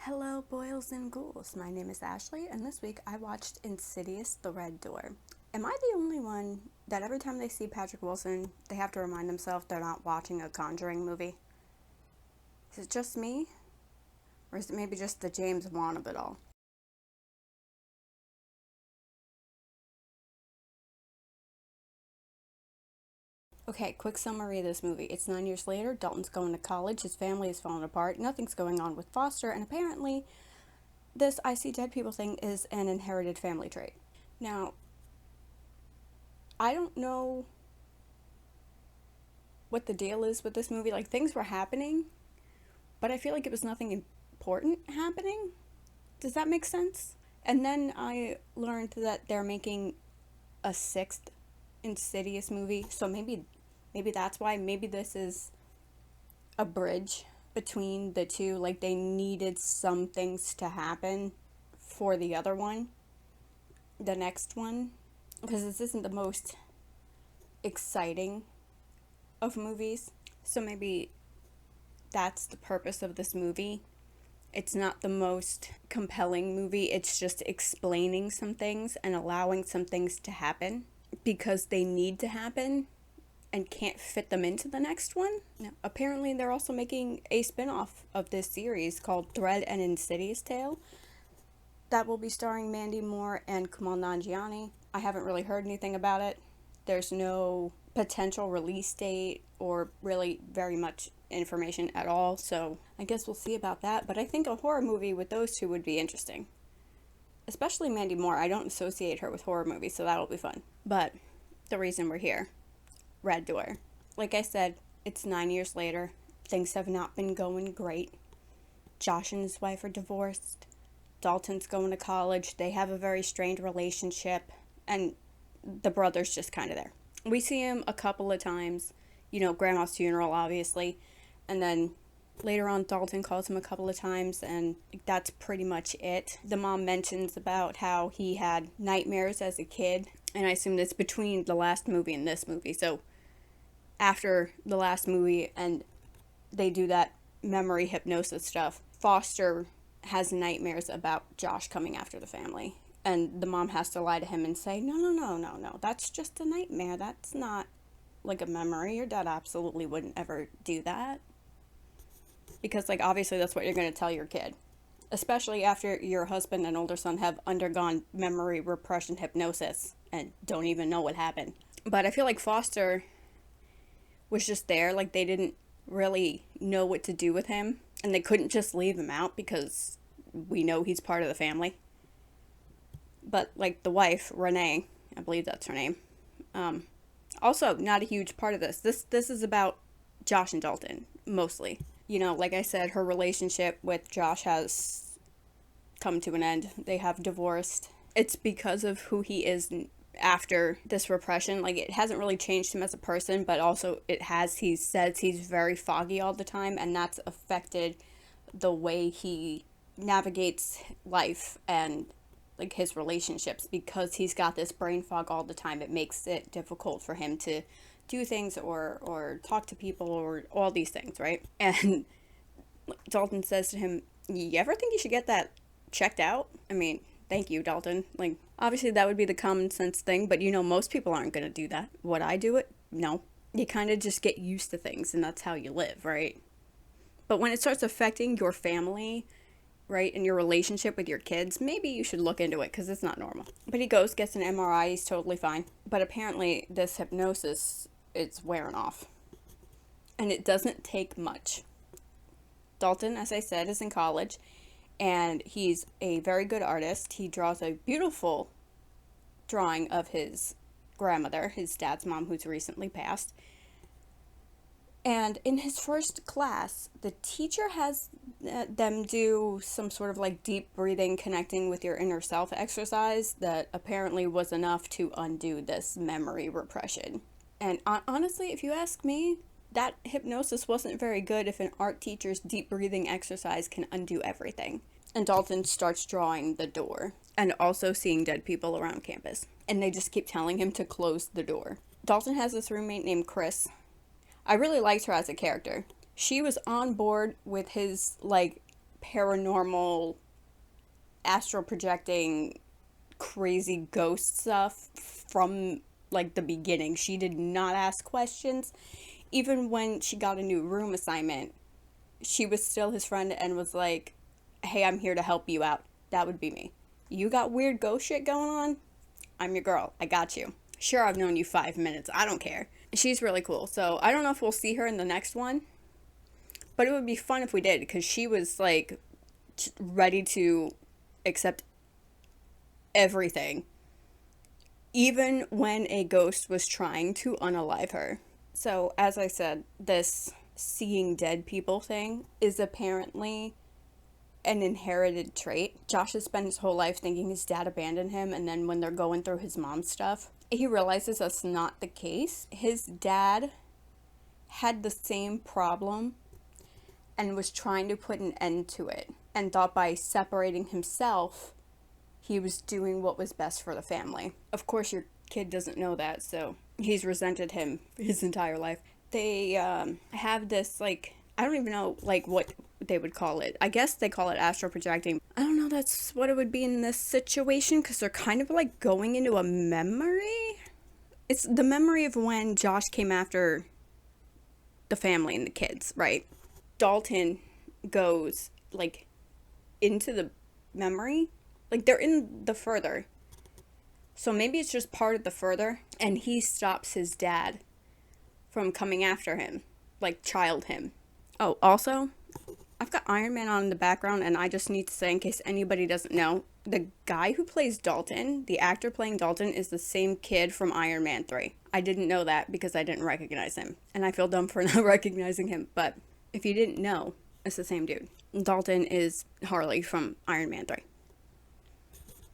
Hello, boils and ghouls. My name is Ashley, and this week I watched Insidious: The Red Door. Am I the only one that every time they see Patrick Wilson, they have to remind themselves they're not watching a Conjuring movie? Is it just me? Or is it maybe just the James Wan of it all? Okay, quick summary of this movie. It's 9 years later, Dalton's going to college, his family is falling apart, nothing's going on with Foster, and apparently this I see dead people thing is an inherited family trait. Now, I don't know what the deal is with this movie. Like, things were happening, but I feel like it was nothing important happening. Does that make sense? And then I learned that they're making a sixth Insidious movie, so maybe that's why. Maybe this is a bridge between the two. Like, they needed some things to happen for the other one, the next one, because this isn't the most exciting of movies. So maybe that's the purpose of this movie. It's not the most compelling movie, it's just explaining some things and allowing some things to happen because they need to happen and can't fit them into the next one. Now, apparently, they're also making a spin off of this series called Thread and Insidious Tale that will be starring Mandy Moore and Kumail Nanjiani. I haven't really heard anything about it. There's no potential release date or really very much information at all, so I guess we'll see about that. But I think a horror movie with those two would be interesting. Especially Mandy Moore. I don't associate her with horror movies, so that'll be fun. But the reason we're here, Red Door. Like I said, it's 9 years later. Things have not been going great. Josh and his wife are divorced. Dalton's going to college. They have a very strained relationship, and the brother's just kind of there. We see him a couple of times, Grandma's funeral, obviously, and then later on, Dalton calls him a couple of times, and that's pretty much it. The mom mentions about how he had nightmares as a kid, and I assume that's between the last movie and this movie. So after the last movie, and they do that memory hypnosis stuff, Foster has nightmares about Josh coming after the family. And the mom has to lie to him and say, no, that's just a nightmare. That's not like a memory. Your dad absolutely wouldn't ever do that. Because, obviously that's what you're going to tell your kid. Especially after your husband and older son have undergone memory repression hypnosis and don't even know what happened. But I feel like Foster was just there. Like, they didn't really know what to do with him. And they couldn't just leave him out because we know he's part of the family. But, the wife, Renee, I believe that's her name, also not a huge part of this. This is about Josh and Dalton, mostly. Like I said, her relationship with Josh has come to an end. They have divorced. It's because of who he is after this repression. It hasn't really changed him as a person, but also he says he's very foggy all the time, and that's affected the way he navigates life and his relationships. Because he's got this brain fog all the time, it makes it difficult for him to do things or talk to people or all these things, right? And Dalton says to him, you ever think you should get that checked out? I mean, thank you, Dalton. Obviously that would be the common sense thing, but most people aren't going to do that. Would I do it? No. You kind of just get used to things, and that's how you live, right? But when it starts affecting your family, right, and your relationship with your kids, maybe you should look into it, because it's not normal. But he goes, gets an MRI, he's totally fine. But apparently this hypnosis, it's wearing off. And it doesn't take much. Dalton, as I said, is in college, and he's a very good artist. He draws a beautiful drawing of his grandmother, his dad's mom, who's recently passed. And in his first class, the teacher has them do some sort of deep breathing, connecting with your inner self exercise that apparently was enough to undo this memory repression. And honestly, if you ask me, that hypnosis wasn't very good if an art teacher's deep breathing exercise can undo everything. And Dalton starts drawing the door and also seeing dead people around campus. And they just keep telling him to close the door. Dalton has this roommate named Chris. I really liked her as a character. She was on board with his, paranormal, astral projecting, crazy ghost stuff from like the beginning. She did not ask questions. Even when she got a new room assignment, she was still his friend and was like, hey, I'm here to help you out. That would be me. You got weird ghost shit going on? I'm your girl. I got you. Sure, I've known you 5 minutes. I don't care. She's really cool. So I don't know if we'll see her in the next one, but it would be fun if we did, because she was like ready to accept everything, even when a ghost was trying to unalive her. So, as I said, this seeing dead people thing is apparently an inherited trait. Josh has spent his whole life thinking his dad abandoned him, and then when they're going through his mom's stuff, he realizes that's not the case. His dad had the same problem and was trying to put an end to it, and thought by separating himself, he was doing what was best for the family. Of course, your kid doesn't know that, so he's resented him his entire life. They have this, like, I don't even know, like, what they would call it. I guess they call it astral projecting. I don't know that's what it would be in this situation, because they're kind of, like, going into a memory. It's the memory of when Josh came after the family and the kids, right? Dalton goes, like, into the memory. Like, they're in the further. So maybe it's just part of the further, and he stops his dad from coming after him, like child him. Oh, also, I've got Iron Man on in the background, and I just need to say, in case anybody doesn't know, the guy who plays Dalton, the actor playing Dalton, is the same kid from Iron Man 3. I didn't know that because I didn't recognize him, and I feel dumb for not recognizing him, but if you didn't know, it's the same dude. Dalton is Harley from Iron Man 3.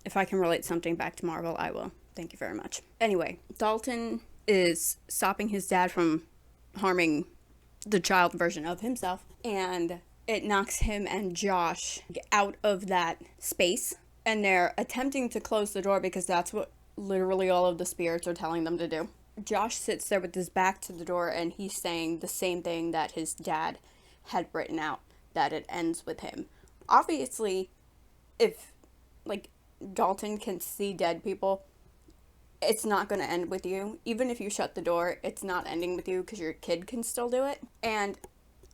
If I can relate something back to Marvel, I will. Thank you very much. Anyway, Dalton is stopping his dad from harming the child version of himself, and it knocks him and Josh out of that space, and they're attempting to close the door because that's what literally all of the spirits are telling them to do. Josh sits there with his back to the door, and he's saying the same thing that his dad had written out, that it ends with him. Obviously, if, like, Dalton can see dead people, it's not going to end with you. Even if you shut the door, it's not ending with you because your kid can still do it. And,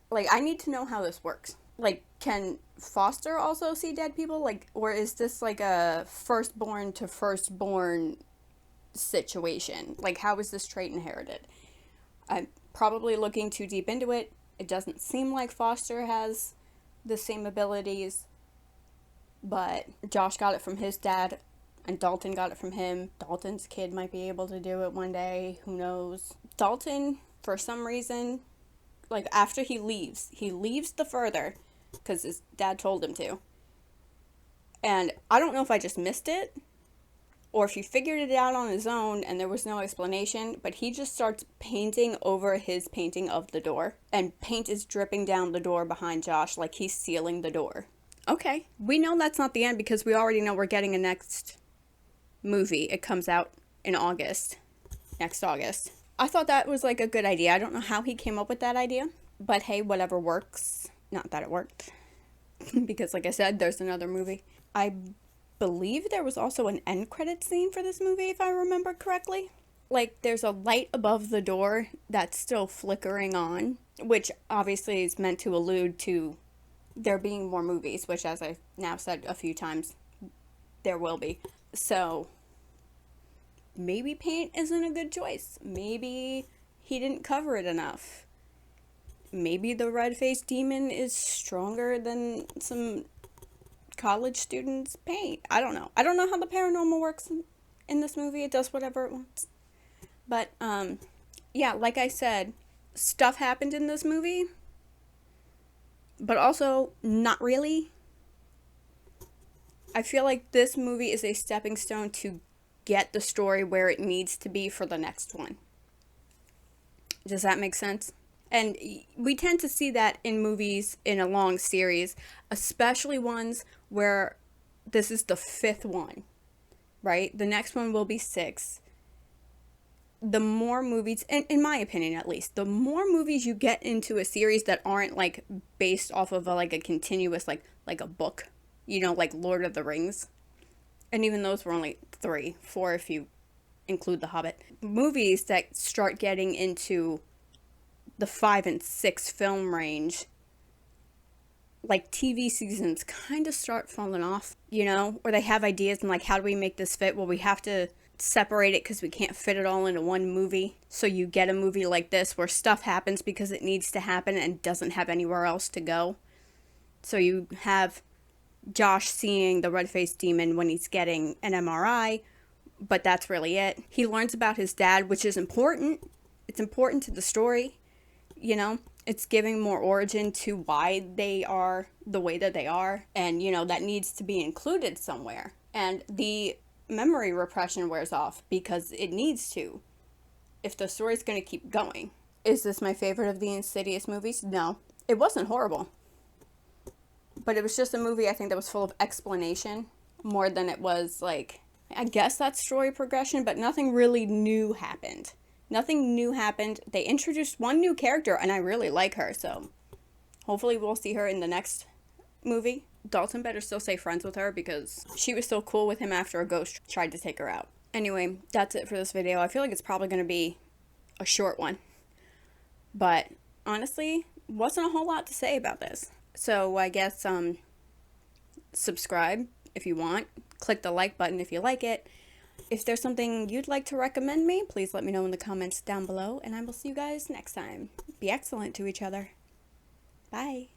like, I need to know how this works. Like, can Foster also see dead people? Like, or is this like a firstborn to firstborn situation? Like, how is this trait inherited? I'm probably looking too deep into it. It doesn't seem like Foster has the same abilities, but Josh got it from his dad, and Dalton got it from him. Dalton's kid might be able to do it one day. Who knows? Dalton, for some reason, like, after he leaves the further, because his dad told him to. And I don't know if I just missed it, or if he figured it out on his own and there was no explanation, but he just starts painting over his painting of the door. And paint is dripping down the door behind Josh like he's sealing the door. Okay, we know that's not the end because we already know we're getting a next movie. It comes out in August. Next August. I thought that was like a good idea. I don't know how he came up with that idea, but hey, whatever works. Not that it worked. Because like I said, there's another movie. I believe there was also an end credit scene for this movie, if I remember correctly. Like, there's a light above the door that's still flickering on, which obviously is meant to allude to there being more movies, which, as I've now said a few times, there will be. So, maybe paint isn't a good choice. Maybe he didn't cover it enough. Maybe the red-faced demon is stronger than some college students' paint. I don't know. I don't know how the paranormal works in this movie. It does whatever it wants. But, yeah, like I said, stuff happened in this movie, but also not really. I feel like this movie is a stepping stone to get the story where it needs to be for the next one. Does that make sense? And we tend to see that in movies in a long series, especially ones where this is the 5th one, right? The next one will be 6. The more movies, in my opinion at least, the more movies you get into a series that aren't like based off of a continuous like like a book, you know, like Lord of the Rings. And even those were only 3, 4 if you include The Hobbit. Movies that start getting into the 5 and 6 film range, like TV seasons kind of start falling off, you know, or they have ideas and like, how do we make this fit? Well, we have to separate it because we can't fit it all into one movie. So you get a movie like this where stuff happens because it needs to happen and doesn't have anywhere else to go. So you have Josh seeing the red-faced demon when he's getting an MRI, but that's really it. He learns about his dad, which is important. It's important to the story, you know? It's giving more origin to why they are the way that they are, and, you know, that needs to be included somewhere. And the memory repression wears off because it needs to, if the story's going to keep going. Is this my favorite of the Insidious movies? No. It wasn't horrible. But it was just a movie, I think, that was full of explanation more than it was, like, I guess that's story progression, but nothing really new happened. Nothing new happened. They introduced one new character, and I really like her, so hopefully we'll see her in the next movie. Dalton better still stay friends with her because she was still cool with him after a ghost tried to take her out. Anyway, that's it for this video. I feel like it's probably going to be a short one. But honestly, wasn't a whole lot to say about this. So I guess subscribe if you want. Click the like button if you like it. If there's something you'd like to recommend me, please let me know in the comments down below, and I will see you guys next time. Be excellent to each other. Bye.